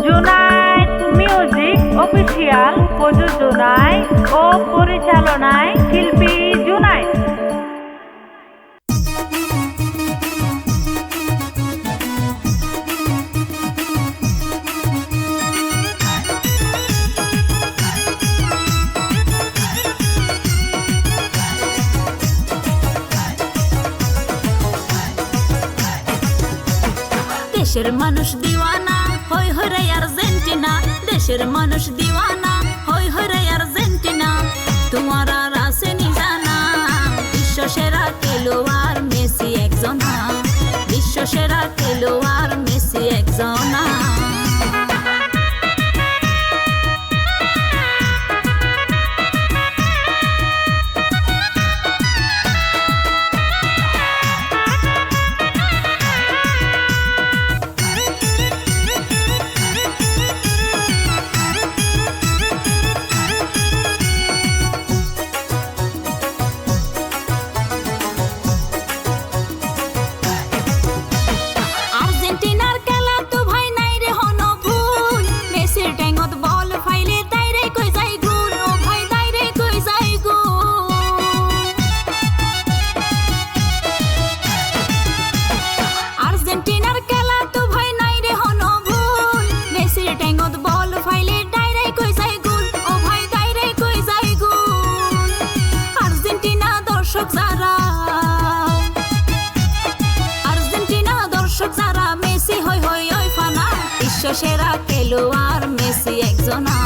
Junaid music official প্রযোজনায় ও পরিচালনায় শিল্পী জুনায়েদ। দেশের মানুষ দিওয়ানা হই হই রে আর্জেন্টিনা, দেশের মানুষ দিওয়ানা হই হই রে আর্জেন্টিনা। তোমার আর আসেনি জানা বিশ্ব সেরা খেলোয়াড় মেসি একজনা, বিশ্ব সেরা খেলোয়াড় মেসি একজনা। বিশ্ব সেরা খেলোয়াড় মেসি একজনা,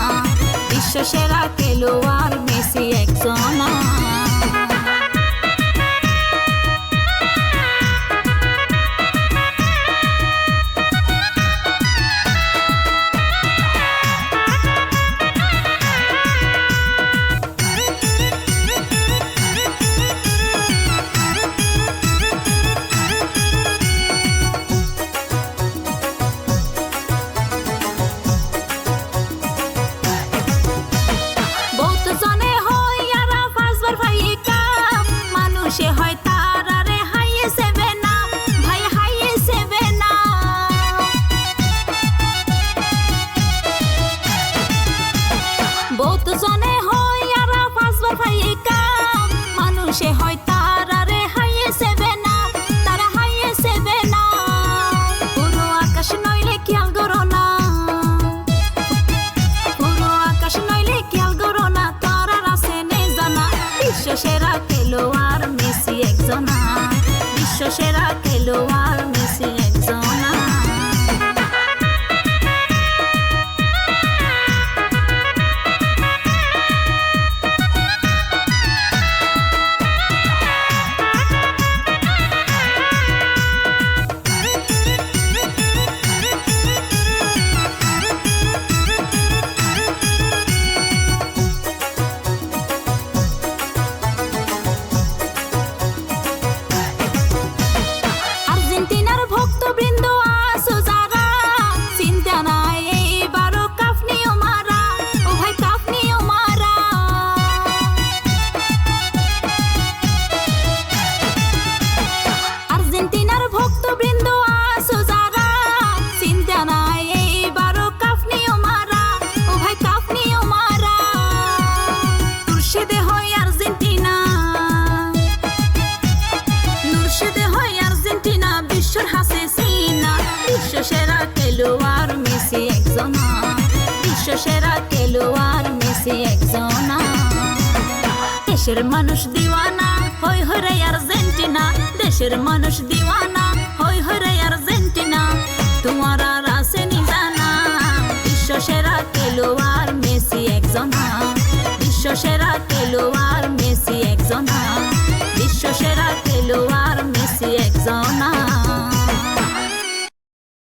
বিশ্ব সেরা খেলোয়াড় মেসি একজনা। সে হয় তারারে হাইয়ে সেবে না ভাই, হাইয়ে সেবে না। বহুত জনে হয় আর পাঁচবার ভাইয়ে কাম, মানুষে হয় তারারে হাইয়ে সেবে না, তারা হাইয়ে সেবে না। পুরো আকাশ নইলে খেয়াল করো না, পুরো আকাশ নইলে খেয়াল করো না, তারা রাসে নে জানা বিশ্ব সেরা খেলোয়াড় মেসি একজনা, বিশ্ব সেরা খেলোয়াড় মেসি একজনা। বিশ্ব সেরা খেলোয়াড় মেসি একজনা, বিশ্ব সেরা খেলোয়াড় মেসি একজনা। দেশের মানুষ দিওয়ানা হই হই রে আর্জেন্টিনা, দেশের মানুষ দিওয়ানা হই হই রে আর্জেন্টিনা। তোমার আর আসেনি জানা বিশ্ব সেরা খেলোয়াড় মেসি একজনা, বিশ্ব সেরা